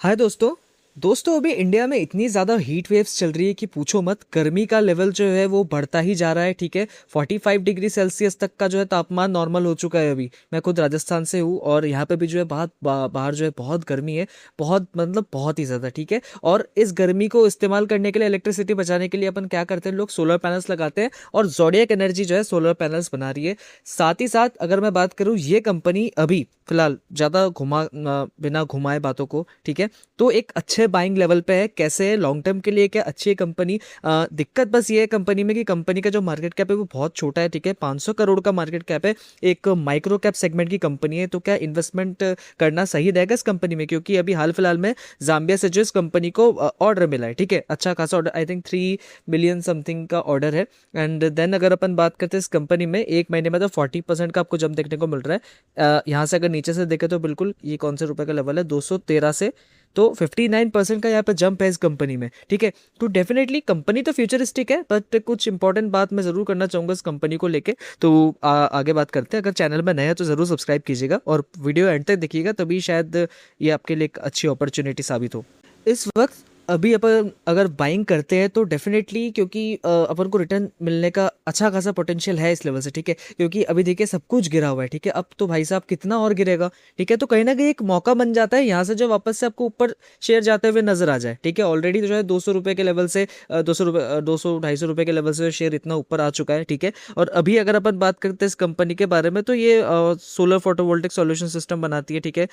हाय दोस्तों। अभी इंडिया में इतनी ज़्यादा हीट वेव्स चल रही है कि पूछो मत। गर्मी का लेवल जो है वो बढ़ता ही जा रहा है। ठीक है, 45 डिग्री सेल्सियस तक का जो है तापमान नॉर्मल हो चुका है। अभी मैं खुद राजस्थान से हूँ और यहाँ पे भी जो है बाहर जो है बहुत गर्मी है। बहुत मतलब बहुत ही ज़्यादा। ठीक है, और इस गर्मी को इस्तेमाल करने के लिए, इलेक्ट्रिसिटी बचाने के लिए अपन क्या करते हैं, लोग सोलर पैनल्स लगाते हैं और ज़ोडिएक एनर्जी जो है सोलर पैनल्स बना रही है। साथ ही साथ अगर मैं बात करूँ, ये कंपनी अभी फिलहाल ज़्यादा बिना घुमाए बातों को, ठीक है, तो एक अच्छे बाइंग लेवल पे है। कैसे है लॉन्ग टर्म के लिए, क्या अच्छी है कंपनी। दिक्कत बस ये है कंपनी में कि कंपनी का जो मार्केट कैप है वो बहुत छोटा है। ठीक है, 500 करोड़ का मार्केट कैप है। एक माइक्रो कैप सेगमेंट की कंपनी है। तो क्या इन्वेस्टमेंट करना सही रहेगा इस कंपनी में? क्योंकि अभी हाल फिलहाल में जाम्बिया से जो इस कंपनी को ऑर्डर मिला है, ठीक है, अच्छा खासा order, I think 3 million something का ऑर्डर है। एंड देन अगर अपन बात करते हैं इस कंपनी में, एक महीने में तो 40% का आपको जंप देखने को मिल रहा है। यहाँ से अगर नीचे से देखें तो बिल्कुल ये कौन से रुपए का लेवल है, 213 से, तो 59% का यहाँ पे जंप है इस कंपनी में। ठीक है, तो डेफिनेटली कंपनी तो फ्यूचरिस्टिक है, बट कुछ इंपॉर्टेंट बात मैं जरूर करना चाहूंगा इस कंपनी को लेके। तो आगे बात करते हैं। अगर चैनल में नया है तो जरूर सब्सक्राइब कीजिएगा और वीडियो एंड तक देखिएगा, तभी शायद ये आपके लिए एक अच्छी अपॉर्चुनिटी साबित हो। इस वक्त अभी अपन अगर बाइंग करते हैं तो डेफिनेटली, क्योंकि अपन को रिटर्न मिलने का अच्छा खासा पोटेंशियल है इस लेवल से। ठीक है, क्योंकि अभी देखिए सब कुछ गिरा हुआ है। ठीक है, अब तो भाई साहब कितना और गिरेगा। ठीक है, तो कहीं ना कहीं एक मौका बन जाता है यहाँ से जो वापस से आपको ऊपर शेयर जाते हुए नजर आ जाए। ठीक है, ऑलरेडी जो है 200 रुपये के लेवल से 200 रुपये 200-250 रुपये के लेवल से शेयर इतना ऊपर आ चुका है। ठीक है, और अभी अगर अपन बात करते हैं इस कंपनी के बारे में, तो ये सोलर फोटोवोल्टिक सॉल्यूशन सिस्टम बनाती है। ठीक है,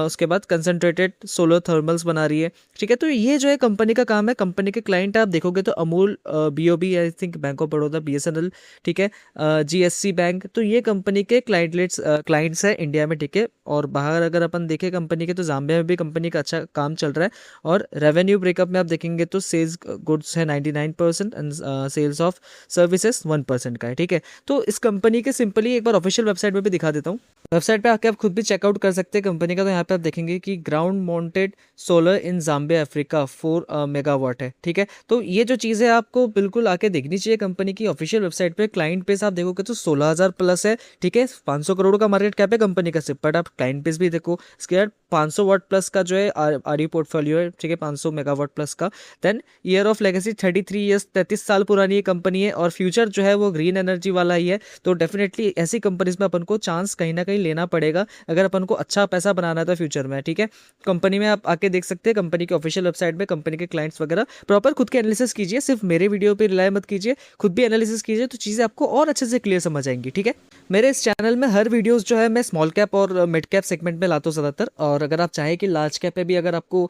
उसके बाद कंसंट्रेटेड सोलर थर्मल्स बना रही है। ठीक है, तो ये जो है कंपनी का काम है। कंपनी के क्लाइंट आप देखोगे तो Amul, BOB, I think bank of Baroda, BSNL, ठीक है, जीएससी बैंक, तो ये कंपनी के क्लाइंट्स है इंडिया में। ठीक है, और बाहर अगर अपन देखें कंपनी के, तो जाम्बिया में भी कंपनी का अच्छा काम चल रहा है। और रेवेन्यू ब्रेकअप में आप देखेंगे तो सेल्स गुड्स है 99% एंड सेल्स ऑफ सर्विसेज 1% का है। ठीक है, तो इस कंपनी के सिंपली एक बार ऑफिशियल वेबसाइट पे भी दिखा देता हूँ। वेबसाइट पे आके आप खुद भी चेकआउट कर सकते हैं कंपनी का। तो यहाँ पे आप देखेंगे कि ग्राउंड माउंटेड सोलर इन जाम्बिया अफ्रीका 4 मेगावाट है। ठीक है, तो ये जो चीज़ है आपको बिल्कुल आके देखनी चाहिए कंपनी की ऑफिशियल वेबसाइट पे। क्लाइंट पेज आप देखोगे तो 16,000 प्लस है। ठीक है, 500 करोड़ का मार्केट कैप है कंपनी का सिर्फ, बट आप क्लाइंट पेज भी देखो, इसके बाद 500 वाट प्लस का जो है आरई पोर्टफोलियो है। ठीक है, 500 मेगावाट प्लस का। Then year of legacy 33 years, 33 साल पुरानी ये कंपनी है। और फ्यूचर जो है वो ग्रीन एनर्जी वाला ही है। तो डेफिनेटली ऐसी कंपनीज में अपन को चांस कहीं ना कहीं लेना पड़ेगा अगर अपन को अच्छा पैसा बनाना था फ्यूचर में। ठीक है, कंपनी में आप आके देख सकते हैं, कंपनी के ऑफिशियल वेबसाइट में कंपनी के क्लाइंट्स वगैरह प्रॉपर खुद के एनालिसिस कीजिए। सिर्फ मेरे वीडियो पे रिलाय मत कीजिए, खुद भी एनालिसिस कीजिए, तो चीज़ें आपको और अच्छे से क्लियर समझ आएंगी। ठीक है, मेरे इस चैनल में हर वीडियोस जो है मैं स्मॉल कैप और मिड कैप सेगमेंट में लाता हूँ ज़्यादातर। और अगर आप चाहें कि लार्ज कैप पे भी अगर आपको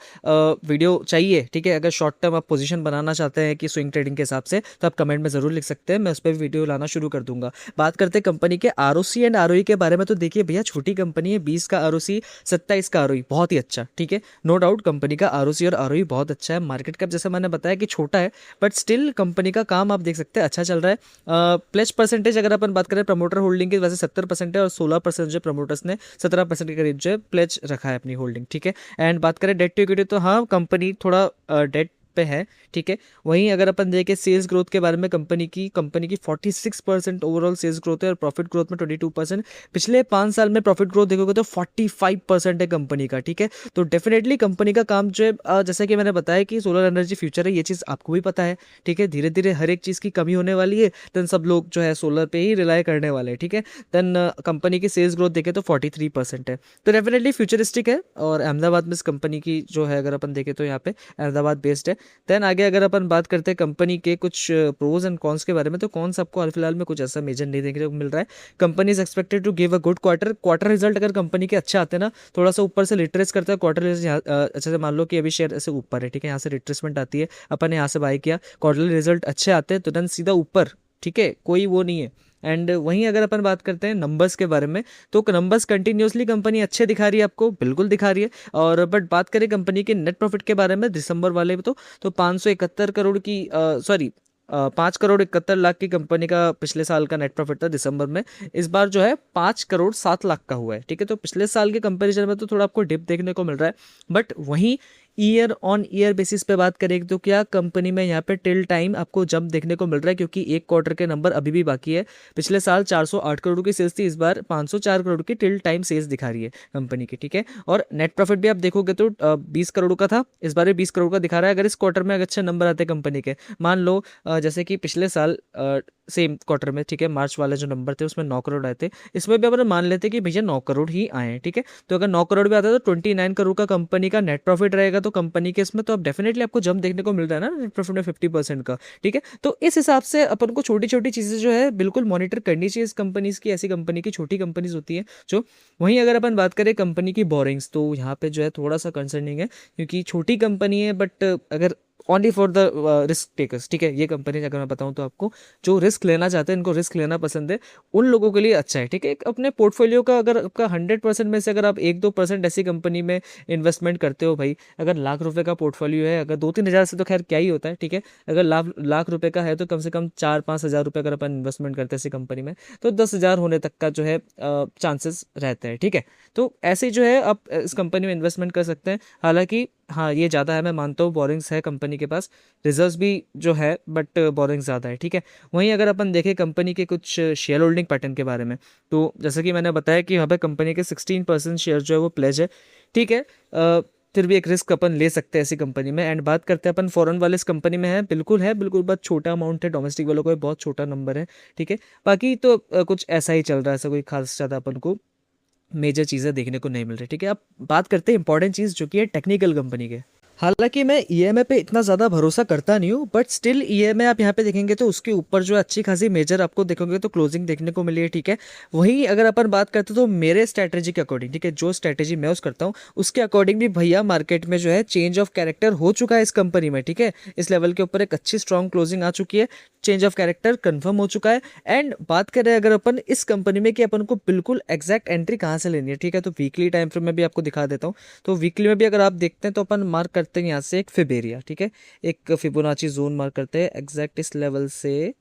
वीडियो चाहिए, ठीक है, अगर शॉर्ट टर्म आप पोजीशन बनाना चाहते हैं कि स्विंग ट्रेडिंग के हिसाब से, तो आप कमेंट में ज़रूर लिख सकते हैं, मैं उस पर भी वीडियो लाना शुरू कर दूंगा। बात करते हैं कंपनी के आरओसी एंड आरओई के बारे में। तो देखिए भैया, छोटी कंपनी है, 20 का आरओसी, 27 का आरओई, बहुत ही अच्छा। ठीक है, नो डाउट कंपनी का आरओसी और आरओई बहुत अच्छा है। मार्केट कैप जैसे मैंने बताया कि छोटा है, बट स्टिल कंपनी का काम आप देख सकते हैं अच्छा चल रहा है। प्लेज परसेंटेज अगर अपन बात करें प्रमोटर होल्डिंग की, वैसे 70% है और 16% जो प्रमोटर्स ने 17% के करीब जो है प्लेज रखा है अपनी होल्डिंग। ठीक है, एंड बात करें डेट टू इक्विटी, तो हाँ कंपनी थोड़ा डेट पे है। ठीक है, वहीं अगर अपन देखें सेल्स ग्रोथ के बारे में, कंपनी की 46% ओवरऑल सेल्स ग्रोथ है और प्रॉफिट ग्रोथ में 22%। पिछले 5 साल में प्रॉफिट ग्रोथ देखोगे तो 45% है कंपनी का। ठीक है, तो डेफिनेटली कंपनी का काम जो है, जैसे कि मैंने बताया कि सोलर एनर्जी फ्यूचर है, ये चीज़ आपको भी पता है। ठीक है, धीरे धीरे हर एक चीज़ की कमी होने वाली है, देन सब लोग जो है सोलर पे ही रिलाई करने वाले हैं। ठीक है, देन कंपनी की सेल्स ग्रोथ देखें तो 43% है, तो डेफिनेटली फ्यूचरिस्टिक है। और अहमदाबाद में इस कंपनी की जो है अगर अपन देखें तो यहाँ पे अहमदाबाद बेस्ड है। देन आगे अगर अपन बात करते हैं कंपनी के कुछ प्रोज एंड कॉन्स के बारे में, तो कॉन्स आपको हाल फिलहाल में कुछ ऐसा मेजर नहीं देखने को मिल रहा है। Company is expected to give a good quarter result अगर कंपनी के अच्छे आते हैं ना, थोड़ा सा ऊपर से रिट्रेस करता है क्वार्टर रिजल्ट। अच्छे से मान लो कि अभी शेयर ऐसे ऊपर है, ठीक है, यहाँ से रिट्रेसमेंट आती है, अपन ने यहाँ से बाय किया, क्वार्टरली रिजल्ट अच्छे आते हैं तो देन सीधा ऊपर। ठीक है, कोई वो नहीं है। एंड वहीं अगर अपन बात करते हैं नंबर्स के बारे में, तो नंबर्स कंटिन्यूसली कंपनी अच्छे दिखा रही है, आपको बिल्कुल दिखा रही है। और बट बात करें कंपनी के नेट प्रॉफिट के बारे में दिसंबर वाले में, तो 571 करोड़ की, सॉरी, 5 करोड़ 71 लाख की कंपनी का पिछले साल का नेट प्रॉफिट था दिसंबर में। इस बार जो है 5 करोड़ 7 लाख का हुआ है। ठीक है, तो पिछले साल के कंपैरिजन में तो थोड़ा आपको डिप देखने को मिल रहा है, बट वहीं ईयर ऑन ईयर बेसिस पे बात करें तो क्या कंपनी में यहाँ पे टिल टाइम आपको जंप देखने को मिल रहा है, क्योंकि एक क्वार्टर के नंबर अभी भी बाकी है। पिछले साल 408 करोड़ की सेल्स थी, इस बार 504 करोड़ की टिल टाइम सेल्स दिखा रही है कंपनी की, ठीक है। और नेट प्रॉफिट भी आप देखोगे तो 20 करोड़ का था, इस बार 20 करोड़ का दिखा रहा है। अगर इस क्वार्टर में अगर अच्छे नंबर आते हैं कंपनी के, मान लो जैसे कि पिछले साल सेम क्वार्टर में, ठीक है, मार्च वाले जो नंबर थे उसमें 9 करोड़ आए थे, इसमें भी अपन मान लेते कि भैया 9 करोड़ ही आए हैं, ठीक है। तो अगर 9 करोड़ भी आता है तो 29 करोड़ का कंपनी का नेट प्रॉफिट रहेगा, तो कंपनी के इसमें तो अब डेफिनेटली आपको जंप देखने को मिल रहा है ना नेट प्रॉफिट में 50% का, ठीक है। तो इस हिसाब से अपन को छोटी छोटी चीज़ें जो है बिल्कुल मॉनिटर करनी चाहिए इस कंपनीज की। ऐसी कंपनी की छोटी कंपनीज होती है जो, वहीं अगर अपन बात करें कंपनी की बोरिंग्स, तो यहाँ पे जो है थोड़ा सा कंसर्निंग है, क्योंकि छोटी कंपनी है बट अगर only for the risk takers, ठीक है, ये कंपनी अगर मैं बताऊं तो आपको, जो रिस्क लेना चाहते हैं, इनको रिस्क लेना पसंद है, उन लोगों के लिए अच्छा है, ठीक है। अपने पोर्टफोलियो का अगर आपका 100% में से अगर आप 1-2% ऐसी कंपनी में इन्वेस्टमेंट करते हो भाई, अगर लाख रुपए का पोर्टफोलियो है, अगर 2-3 हज़ार से तो खैर क्या ही होता है, ठीक है, अगर लाख लाख रुपए का है तो कम से कम 4-5 हज़ार रुपये अगर अपन इन्वेस्टमेंट करते हैं ऐसी कंपनी में, तो 10 हज़ार होने तक का जो है चांसेस रहते हैं, ठीक है। तो ऐसे जो है आप इस कंपनी में इन्वेस्टमेंट कर सकते हैं। हालांकि हाँ, ये ज़्यादा है, मैं मानता हूँ, बोरिंग्स है कंपनी के पास, रिजर्व्स भी जो है, बट बोरिंग ज़्यादा है, ठीक है। वहीं अगर अपन देखें कंपनी के कुछ शेयर होल्डिंग पैटर्न के बारे में, तो जैसे कि मैंने बताया कि यहाँ पे कंपनी के 16% शेयर जो है वो प्लेज है, ठीक है। फिर भी एक रिस्क अपन ले सकते हैं ऐसी कंपनी में। एंड बात करते हैं अपन फॉरेन वाले इस कंपनी में है, बिल्कुल है, बिल्कुल बहुत छोटा अमाउंट है, डोमेस्टिक वालों को बहुत छोटा नंबर है, ठीक है। बाकी तो कुछ ऐसा ही चल रहा है, ऐसा कोई खास ज़्यादा अपन को मेजर चीज़ें देखने को नहीं मिल रही, ठीक है। अब बात करते हैं इंपॉर्टेंट चीज़ जो कि है टेक्निकल कंपनी के। हालांकि मैं ईएमआई पे इतना ज़्यादा भरोसा करता नहीं हूँ, बट स्टिल ईएमआई आप यहाँ पे देखेंगे तो उसके ऊपर जो अच्छी खासी मेजर आपको देखोगे तो क्लोजिंग देखने को मिली है, ठीक है। वहीं अगर अपन बात करते तो मेरे स्ट्रैटेजी के अकॉर्डिंग, ठीक है, जो स्ट्रैटेजी मैं यूज करता हूँ उसके अकॉर्डिंग भी भैया मार्केट में जो है चेंज ऑफ कैरेक्टर हो चुका है इस कंपनी में, ठीक है। इस लेवल के ऊपर एक अच्छी स्ट्रॉन्ग क्लोजिंग आ चुकी है, चेंज ऑफ कैरेक्टर कंफर्म हो चुका है। एंड बात करें अगर अपन इस कंपनी में कि अपन को बिल्कुल एग्जैक्ट एंट्री कहाँ से लेनी है, ठीक है, तो वीकली टाइम फ्रेम में भी आपको दिखा देता हूँ। तो वीकली में भी अगर आप देखते हैं तो अपन मार्क करते हैं यहाँ से एक फिब एरिया, ठीक है, एक फिबोनाची जोन मार्क करते हैं एग्जैक्ट इस लेवल से,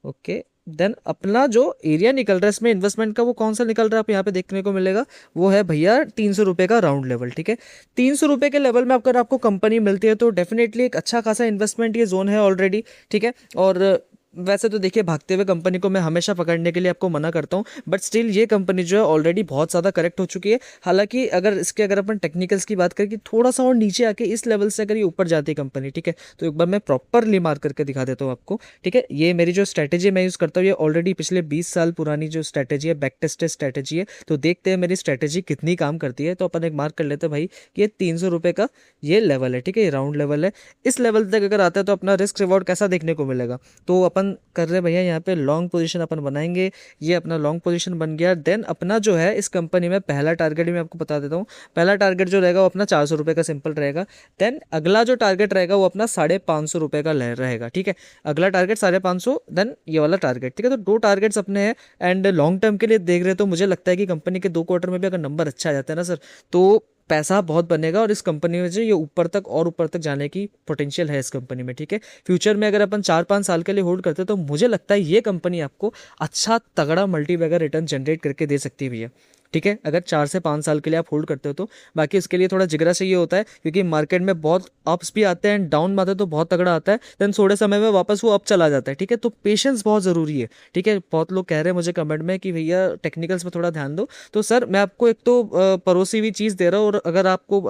ओके। देन अपना जो एरिया निकल रहा है इसमें इन्वेस्टमेंट का, वो कौन सा निकल रहा है आप यहाँ पे देखने को मिलेगा, वो है भैया 300 रुपये का राउंड लेवल, ठीक है। 300 रुपये के लेवल में अगर आपको कंपनी मिलती है तो डेफिनेटली एक अच्छा खासा इन्वेस्टमेंट ये जोन है ऑलरेडी, ठीक है। और वैसे तो देखिए भागते हुए कंपनी को मैं हमेशा पकड़ने के लिए आपको मना करता हूँ, बट स्टिल ये कंपनी जो है ऑलरेडी बहुत ज़्यादा करेक्ट हो चुकी है। हालांकि अगर अपन टेक्निकल्स की बात करें कि थोड़ा सा और नीचे आके इस लेवल से अगर ये ऊपर जाती है कंपनी, ठीक है, तो एक बार मैं प्रॉपरली मार्क करके दिखा देता हूँ आपको, ठीक है। ये मेरी जो स्ट्रैटेजी मैं यूज़ करता हूँ ये ऑलरेडी पिछले 20 साल पुरानी जो स्ट्रैटेजी है, बैक टेस्टेड स्ट्रैटेजी है। तो देखते हैं मेरी स्ट्रैटेजी कितनी काम करती है। तो अपन एक मार्क कर लेते हैं भाई कि ये 300 रुपये का ये लेवल है, ठीक है, ये राउंड लेवल है। इस लेवल तक अगर आता है तो अपना रिस्क रिवॉर्ड कैसा देखने को मिलेगा, तो अपन कर रहे भैया यहाँ पे लॉन्ग पोजीशन अपन बनाएंगे। ये अपना लॉन्ग पोजीशन बन गया। देन अपना जो है इस कंपनी में पहला टारगेट भी मैं आपको बता देता हूँ। पहला टारगेट जो रहेगा वो अपना 400 रुपये का सिंपल रहेगा। देन अगला जो टारगेट रहेगा वो अपना 550 रुपये का रहेगा, ठीक है। अगला टारगेट 550, देन ये वाला टारगेट, ठीक है। तो 2 टारगेट्स अपने हैं। एंड लॉन्ग टर्म के लिए देख रहे तो मुझे लगता है कि कंपनी के 2 क्वार्टर में भी अगर नंबर अच्छा आ जाता है ना सर, तो पैसा बहुत बनेगा और इस कंपनी में जो ये ऊपर तक और ऊपर तक जाने की पोटेंशियल है इस कंपनी में, ठीक है। फ्यूचर में अगर अपन 4-5 साल के लिए होल्ड करते हैं तो मुझे लगता है ये कंपनी आपको अच्छा तगड़ा मल्टीबैगर रिटर्न जनरेट करके दे सकती है भैया, ठीक है, अगर 4 से 5 साल के लिए आप होल्ड करते हो तो। बाकी इसके लिए थोड़ा जिगरा चाहिए होता है, क्योंकि मार्केट में बहुत अप्स भी आते हैं, डाउन आते हैं तो बहुत तगड़ा आता है, देन थोड़े समय में वापस वो अप चला जाता है, ठीक है। तो पेशेंस बहुत ज़रूरी है, ठीक है। बहुत लोग कह रहे हैं मुझे कमेंट में कि भैया टेक्निकल्स में थोड़ा ध्यान दो, तो सर मैं आपको एक तो परोसी हुई चीज़ दे रहा हूँ, और अगर आपको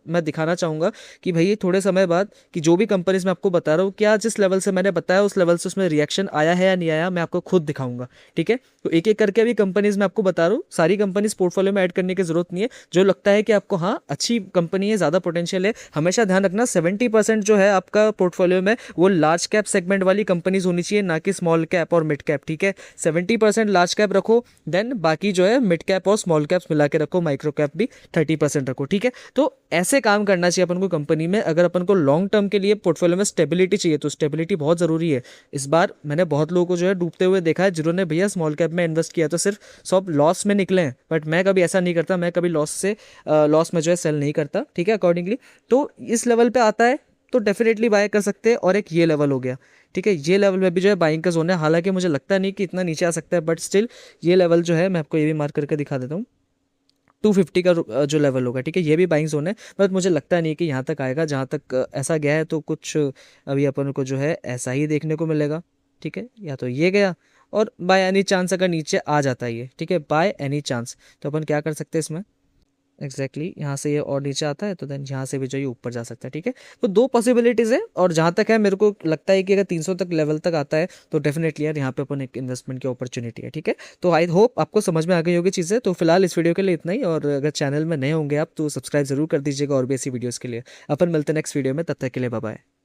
मैं दिखाना चाहूँगा कि भैया थोड़े समय बाद कि जो भी कंपनीज मैं आपको बता रहा हूँ, क्या जिस लेवल से मैंने बताया उस लेवल से उसमें रिएक्शन आया है या नहीं आया, मैं आपको खुद दिखाऊंगा, ठीक है। तो एक एक करके अभी कंपनीज मैं आपको बता रहा हूँ, सारी कंपनीज पोर्टफोलियो में ऐड करने की जरूरत नहीं है। जो लगता है कि आपको हाँ अच्छी कंपनी है, ज़्यादा पोटेंशियल है, हमेशा ध्यान रखना 70% जो है आपका पोर्टफोलियो में वो लार्ज कैप सेगमेंट वाली कंपनीज होनी चाहिए, ना कि स्मॉल कैप और मिड कैप, ठीक है। 70% लार्ज कैप रखो, देन बाकी जो है मिड कैप और स्मॉल कैप्स मिला के रखो, माइक्रो कैप भी 30% रखो, ठीक है। तो ऐसे काम करना चाहिए अपन को कंपनी में। अगर अपन को लॉन्ग टर्म के लिए पोर्टफोलियो में स्टेबिलिटी चाहिए तो स्टेबिलिटी बहुत ज़रूरी है। इस बार मैंने बहुत लोगों को जो है डूबते हुए देखा है, जिन्होंने भैया स्मॉल कैप में इन्वेस्ट किया तो सिर्फ सब लॉस में निकले हैं, बट मैं कभी ऐसा नहीं करता, मैं कभी लॉस में जो है सेल नहीं करता, ठीक है। अकॉर्डिंगली तो इस लेवल पे आता है तो डेफिनेटली बाय कर सकते हैं। और एक ये लेवल हो गया, ठीक है, ये लेवल में भी जो है बाइंग का जोन है। हालांकि मुझे लगता नहीं कि इतना नीचे आ सकता है, बट स्टिल ये लेवल जो है मैं आपको ये भी मार्क करके दिखा देता हूँ, 250 का जो लेवल होगा, ठीक है, ये भी बाइंग जोन है, बट मुझे लगता नहीं कि यहाँ तक आएगा। जहाँ तक ऐसा गया है तो कुछ अभी अपन को जो है ऐसा ही देखने को मिलेगा, ठीक है। या तो ये गया, और बाय एनी चांस अगर नीचे आ जाता है ये, ठीक है, बाय एनी चांस, तो अपन क्या कर सकते हैं इसमें, एग्जैक्टली यहाँ से ये और नीचे आता है तो देन यहाँ से भी जो ये ऊपर जा सकता है, ठीक है। तो दो पॉसिबिलिटीज़ है, और जहाँ तक है मेरे को लगता है कि अगर 300 तक लेवल तक आता है तो डेफिनेटली यार यहाँ पे अपन एक इन्वेस्टमेंट की अपॉर्चुनिटी है, ठीक है। तो आई होप आपको समझ में आ गई होगी चीज़ें। तो फिलहाल इस वीडियो के लिए इतना ही, और अगर चैनल में नए होंगे आप तो सब्सक्राइब जरूर कर दीजिएगा और भी ऐसी वीडियोज़ के लिए। अपन मिलते हैं नेक्स्ट वीडियो में, तब तक के लिए बाय बाय।